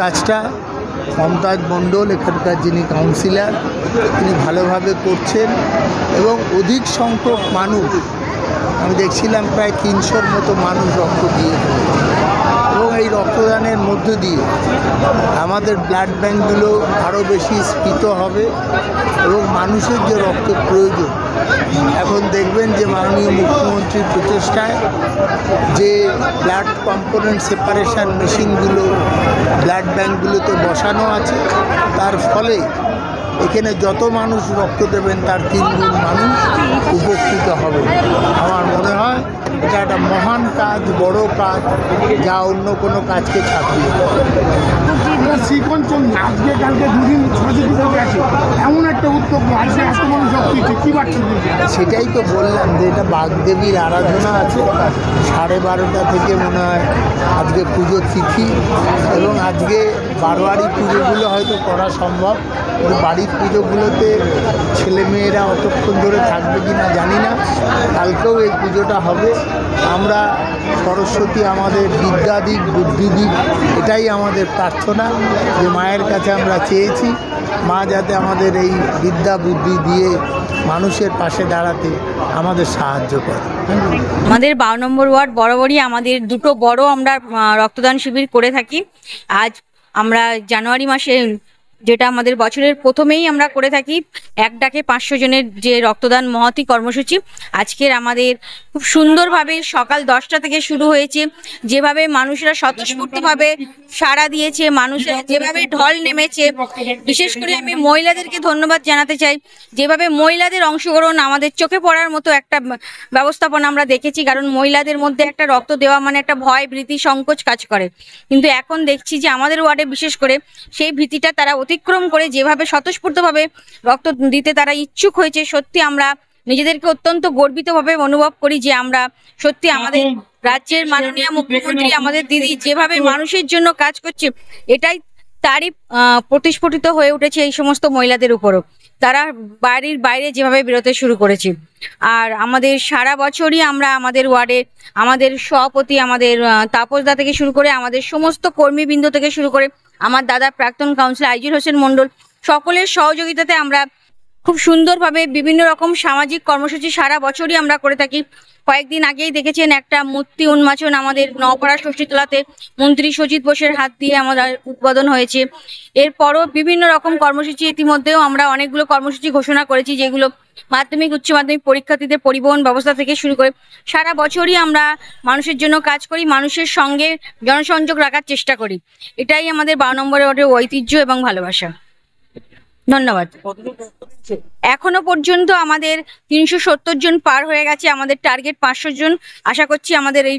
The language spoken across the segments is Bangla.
কাজটা মমতাজ মণ্ডল এখানকার যিনি কাউন্সিলর তিনি ভালোভাবে করছেন এবং অধিক সংখ্যক মানুষ, আমি দেখছিলাম প্রায় 300-র মতো মানুষ রক্ত দিয়ে ফেলেছে এবং এই রক্তদানের মধ্য দিয়ে আমাদের ব্লাড ব্যাঙ্কগুলো আরও বেশি স্ফীত হবে এবং মানুষের যে রক্তের প্রয়োজন, এখন দেখবেন যে মাননীয় মুখ্যমন্ত্রীর প্রচেষ্টায় যে ব্লাড কম্পোনেন্ট সেপারেশন মেশিনগুলো ব্লাড ব্যাঙ্কগুলোতে বসানো আছে, তার ফলে এখানে যত মানুষ রক্ত দেবেন তার 3 গুণ মানুষ উপকৃত হবে। আমার মনে হয় এটা একটা মহান কাজ, বড় কাজ, যা অন্য কোনো কাজকে ছাপিয়ে আজকে কালকে দুদিন আছে এমন একটা উদ্যোগ আজকে এত মানুষ কি বার্তা দিয়েছে? সেটাই তো বললাম যে এটা বাগদেবীর আরাধনা আছে, 12:30 থেকে মনে হয় আজকে পুজোর তিথি এবং আজকে বারোয়ারি পুজোগুলো হয়তো করা সম্ভব, কিন্তু বাড়ির পুজোগুলোতে ছেলেমেয়েরা অতক্ষণ ধরে থাকবে কি না জানি না। কালকেও এই পুজোটা হবে। আমরা সরস্বতী আমাদের বিদ্যা দিক, বুদ্ধি দিক, এটাই আমাদের প্রার্থনা, যে মায়ের কাছে আমরা চেয়েছি মা যাতে আমাদের এই বিদ্যা বুদ্ধি দিয়ে মানুষের পাশে দাঁড়াতে আমাদের সাহায্য করে। আমাদের 12 নম্বর ওয়ার্ড বরাবরই আমাদের দুটো বড় আমরা রক্তদান শিবির করে থাকি। আজ আমরা জানুয়ারি মাসে, যেটা আমাদের বছরের প্রথমেই আমরা করে থাকি, এক ডাকে 500 জনের যে রক্তদান মহতি কর্মসূচি, আজকের আমাদের খুব সুন্দরভাবে সকাল 10টা থেকে শুরু হয়েছে। যেভাবে মানুষরা স্বতঃস্ফূর্তভাবে সাড়া দিয়েছে, মানুষের যেভাবে ঢল নেমেছে, বিশেষ করে আমি মহিলাদেরকে ধন্যবাদ জানাতে চাই। যেভাবে মহিলাদের অংশগ্রহণ আমাদের চোখে পড়ার মতো একটা ব্যবস্থাপনা আমরা দেখেছি, কারণ মহিলাদের মধ্যে একটা রক্ত দেওয়া মানে একটা ভয়, ভীতি, সংকোচ কাজ করে, কিন্তু এখন দেখছি যে আমাদের ওয়ার্ডে বিশেষ করে সেই ভীতিটা তারা অতিক্রম করে যেভাবে স্বতঃস্ফূর্তভাবে রক্ত দিতে তারা ইচ্ছুক হয়েছে, সত্যি আমরা নিজেদেরকে অত্যন্ত গর্বিতভাবে অনুভব করি যে আমরা সত্যি আমাদের রাজ্যের মাননীয় মুখ্যমন্ত্রী, আমাদের দিদি যেভাবে মানুষের জন্য কাজ করছে, এটাই তারই প্রতিস্ফুটিত হয়ে উঠেছে এই সমস্ত মহিলাদের উপরও। তারা বাড়ির বাইরে যেভাবে বেরোতে শুরু করেছে। আর আমাদের সারা বছরই আমরা আমাদের ওয়ার্ডে আমাদের সভাপতি, আমাদের তাপসদা থেকে শুরু করে আমাদের সমস্ত কর্মীবৃন্দ থেকে শুরু করে আমার দাদা প্রাক্তন কাউন্সিলর আইজুল হোসেন মণ্ডল, সকলের সহযোগিতাতে আমরা খুব সুন্দরভাবে বিভিন্ন রকম সামাজিক কর্মসূচি সারা বছরই আমরা করে থাকি। কয়েকদিন আগেই দেখেছেন একটা মূর্তি উন্মোচন আমাদের নওপাড়া ষষ্ঠীতলাতে মন্ত্রী সজিত বোসের হাত দিয়ে আমাদের উদ্বোধন হয়েছে। এরপরও বিভিন্ন রকম কর্মসূচি, ইতিমধ্যেও আমরা অনেকগুলো কর্মসূচি ঘোষণা করেছি, যেগুলো মাধ্যমিক উচ্চ মাধ্যমিক পরীক্ষার্থীদের পরিবহন ব্যবস্থা থেকে শুরু করে সারা বছরই আমরা মানুষের জন্য কাজ করি, মানুষের সঙ্গে জনসংযোগ রাখার চেষ্টা করি। এটাই আমাদের 12 নম্বর ওয়ার্ডের ঐতিহ্য এবং ভালোবাসা। ধন্যবাদ। এখনো পর্যন্ত আমাদের 370 জন পার হয়ে গেছে, আমাদের টার্গেট 500 জন। আশা করছি আমাদের এই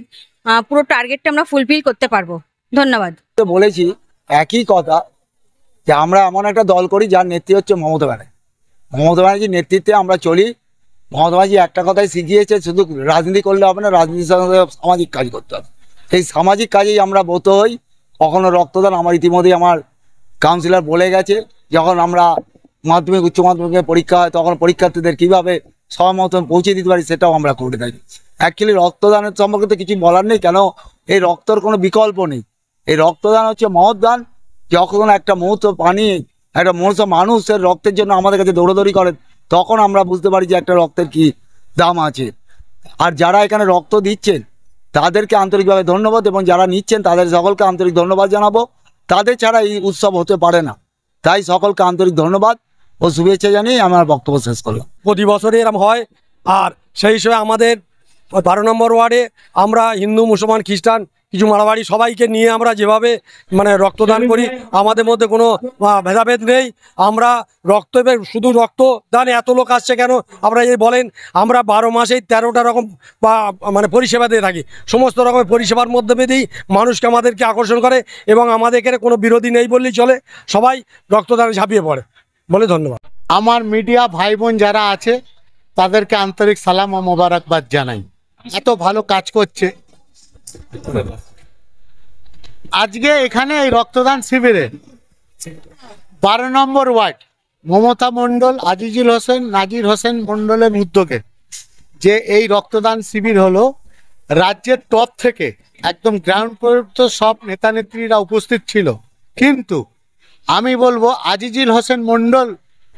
পুরো টার্গেটটা আমরা ফুলফিল করতে পারবো। ধন্যবাদ। বলেছি একই কথা যে আমরা এমন একটা দল করি যার নেত্রী হচ্ছে মমতা ব্যানার্জি। মমতা ব্যানার্জির নেতৃত্বে আমরা চলি। মমতা ব্যানার্জি একটা কথাই শিখিয়েছে, শুধু রাজনীতি করলে হবে না, রাজনীতির সঙ্গে সামাজিক কাজ করতে হবে। সেই সামাজিক কাজেই আমরা ব্রত হই। কখনো রক্তদান, আমার ইতিমধ্যেই আমার কাউন্সিলর বলে গেছে, যখন আমরা মাধ্যমিক উচ্চ মাধ্যমিকের পরীক্ষা হয় তখন পরীক্ষার্থীদের কীভাবে সময় মতন পৌঁছে দিতে পারি সেটাও আমরা করে থাকি। অ্যাকচুয়ালি রক্তদানের সম্পর্কে তো কিছু বলার নেই, কেন এই রক্তর কোনো বিকল্প নেই। এই রক্তদান হচ্ছে মহৎ দান। যখন একটা মুহূর্ত পানি, একটা মানুষের রক্তের জন্য আমাদের কাছে দৌড়াদৌড়ি করেন, তখন আমরা বুঝতে পারি যে একটা রক্তের কি দাম আছে। আর যারা এখানে রক্ত দিচ্ছেন তাদেরকে আন্তরিকভাবে ধন্যবাদ, এবং যারা নিচ্ছেন তাদের সকলকে আন্তরিক ধন্যবাদ জানাবো। তাদের ছাড়া এই উৎসব হতে পারে না, তাই সকলকে আন্তরিক ধন্যবাদ ও শুভেচ্ছা জানিয়ে আমার বক্তব্য শেষ করলাম। প্রতি বছরে এরকম হয়, আর সেই হিসেবে আমাদের 12 নম্বর ওয়ার্ডে আমরা হিন্দু, মুসলমান, খ্রিস্টান, কিছু মারাবাড়ি সবাইকে নিয়ে আমরা যেভাবে রক্তদান করি, আমাদের মধ্যে কোনো ভেদাভেদ নেই। আমরা শুধু রক্তদান এত লোক আসছে কেন আপনারা যদি বলেন, আমরা 12 মাসেই 13টা রকম পরিষেবা দিয়ে থাকি। সমস্ত রকমের পরিষেবার মধ্যে দিয়েই মানুষকে আমাদেরকে আকর্ষণ করে, এবং আমাদের এখানে কোনো বিরোধী নেই বললেই চলে। সবাই রক্তদানে ঝাঁপিয়ে পড়ে বলে ধন্যবাদ। আমার মিডিয়া ভাই বোন যারা আছে তাদেরকে আন্তরিক সালাম ও মোবারকবাদ জানাই। এত ভালো কাজ করছে। আজকে এখানে এই রক্তদান শিবিরে 12 নম্বর ওয়ার্ড মমতা মণ্ডল, আজিজুল হোসেন, নাজির হোসেন মণ্ডলের উদ্যোগে যে এই রক্তদান শিবির হলো, রাজ্যের টপ থেকে একদম গ্রাউন্ড পর্যন্ত সব নেতা নেত্রীরা উপস্থিত ছিল কিন্তু আমি বলবো আজিজুল হোসেন মণ্ডল,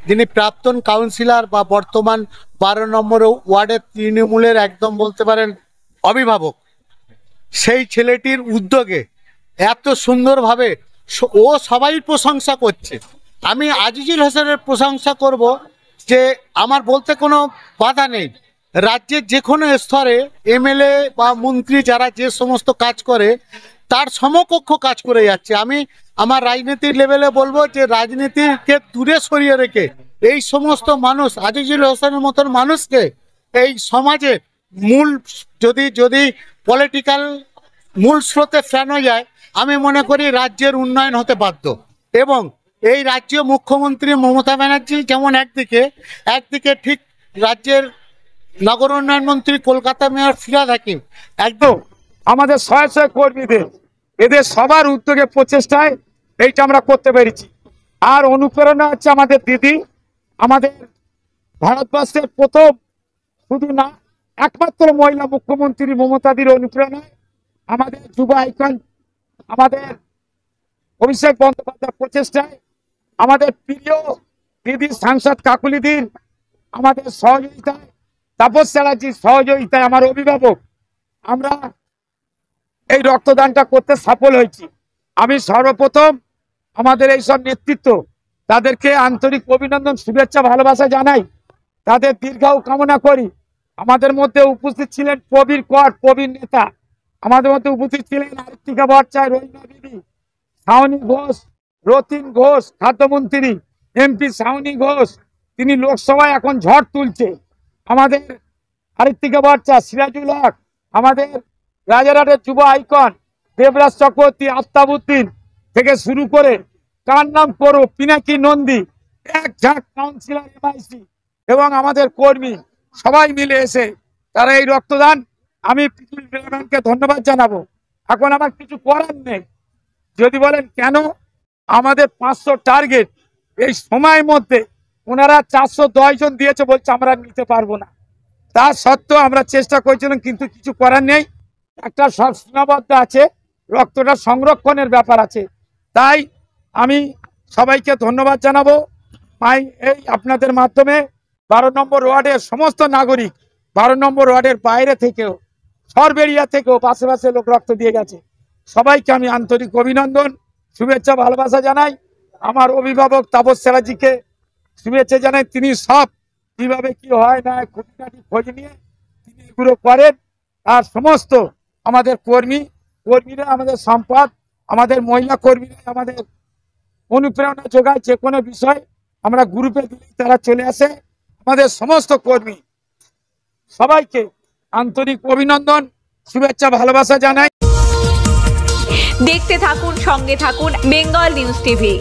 যিনি প্রাক্তন কাউন্সিলর বা বর্তমান 12 নম্বর ওয়ার্ডের তৃণমূলের একদম বলতে পারেন অভিভাবক, সেই ছেলেটির উদ্যোগে এত সুন্দরভাবে ও সবাই প্রশংসা করছে। আমি আজিজুল হোসেনের প্রশংসা করব যে আমার বলতে কোনো বাধা নেই। রাজ্যের যে কোনো স্তরে এমএলএ বা মন্ত্রী যারা যে সমস্ত কাজ করে তার সমকক্ষ কাজ করে যাচ্ছে। আমি আমার রাজনীতির লেভেলে বলবো যে রাজনীতিকে দূরে সরিয়ে রেখে এই সমস্ত মানুষ, আজিজুল হোসেনের মতন মানুষকে এই সমাজে মূল যদি পলিটিক্যাল মূল স্রোতে ফেরানো যায়, আমি মনে করি রাজ্যের উন্নয়ন হতে বাধ্য। এবং এই রাজ্য মুখ্যমন্ত্রী মমতা ব্যানার্জি যেমন একদিকে ঠিক রাজ্যের নগর উন্নয়ন মন্ত্রী কলকাতা মেয়র ফিরহাদ হাকিম একদম আমাদের শয়ে শয়ে কর্মীদের, এদের সবার উদ্যোগে প্রচেষ্টায় এইটা আমরা করতে পেরেছি। আর অনুপ্রেরণা হচ্ছে আমাদের দিদি, আমাদের ভারতবর্ষের প্রথম শুধু না একমাত্র মহিলা মুখ্যমন্ত্রী মমতাদির অনুপ্রেরণায় আমাদের যুব আইকন আমাদের অভিষেক বন্দ্যোপাধ্যায় প্রচেষ্টায়, আমাদের প্রিয় দিদি সাংসদ কাকুলিদির আমাদের সহযোগিতায়, তাপস চ্যাটার্জির সহযোগিতায়, আমার অভিভাবক, আমরা এই রক্তদানটা করতে সফল হয়েছি। আমি সর্বপ্রথম আমাদের এইসব নেতৃত্ব তাদেরকে আন্তরিক অভিনন্দন, শুভেচ্ছা, ভালোবাসা জানাই, তাদের দীর্ঘায়ু কামনা করি। আমাদের মধ্যে উপস্থিত ছিলেন প্রবীর কর, প্রবীণ নেতা, আমাদের মধ্যে উপস্থিত ছিলেন আরিত্রিকা ভট্টাচার্য, রহিমা বিবি, শাওনি ঘোষ, রতিন ঘোষ খাদ্যমন্ত্রী, এমপি শাওনি ঘোষ, তিনি লোকসভায় এখন ঝড় তুলছে। আমাদের আরিত্রিকা ভট্টাচার্য, সিরাজুল হক, আমাদের রাজারহাটের যুব আইকন দেবরাজ চক্রবর্তী, আফতাবউদ্দিন থেকে শুরু করে কার নাম করো, পিনাকি নন্দী, এক ঝাঁক কাউন্সিলর, এমআইসি এবং আমাদের কর্মী সবাই মিলে এসে তারা এই রক্তদান, আমি পিপুল ডেভেলপমেন্টকে ধন্যবাদ জানাবো। এখন আমার কিছু করার নেই। যদি বলেন কেন, আমাদের 500 টার্গেট, এই সময়ের মধ্যে ওনারা 410 জন দিয়েছে, বলছে আমরা নিতে পারবো না। তা সত্ত্বেও আমরা চেষ্টা করছিলাম, কিন্তু কিছু করার নেই। একটা সব সীমাবদ্ধ আছে, রক্তটা সংরক্ষণের ব্যাপার আছে। তাই আমি সবাইকে ধন্যবাদ জানাবো। এই আপনাদের মাধ্যমে 12 নম্বর ওয়ার্ডের সমস্ত নাগরিক, 12 নম্বর ওয়ার্ডের বাইরে থেকেও, সরবেরিয়া থেকেও পাশে লোক রক্ত দিয়ে গেছে, সবাইকে আমি আন্তরিক অভিনন্দন, শুভেচ্ছা, ভালোবাসা জানাই। আমার অভিভাবক তাপস চ্যাটার্জিকে শুভেচ্ছা জানাই। তিনি সব কিভাবে কি হয় না খুঁটিনাটি খোঁজ নিয়ে তিনি এগুলো করেন। আর সমস্ত আমাদের কর্মীরা, আমাদের সম্পদ, আমাদের মহিলা কর্মীরা আমাদের অনুপ্রেরণা যোগায়। যে কোনো বিষয় আমরা গ্রুপে দিলেই তারা চলে আসে। আমাদের সমস্ত কর্মী সবাইকে আন্তরিক অভিনন্দন, শুভেচ্ছা, ভালোবাসা জানাই। দেখতে থাকুন, সঙ্গে থাকুন বেঙ্গল নিউজ টিভি।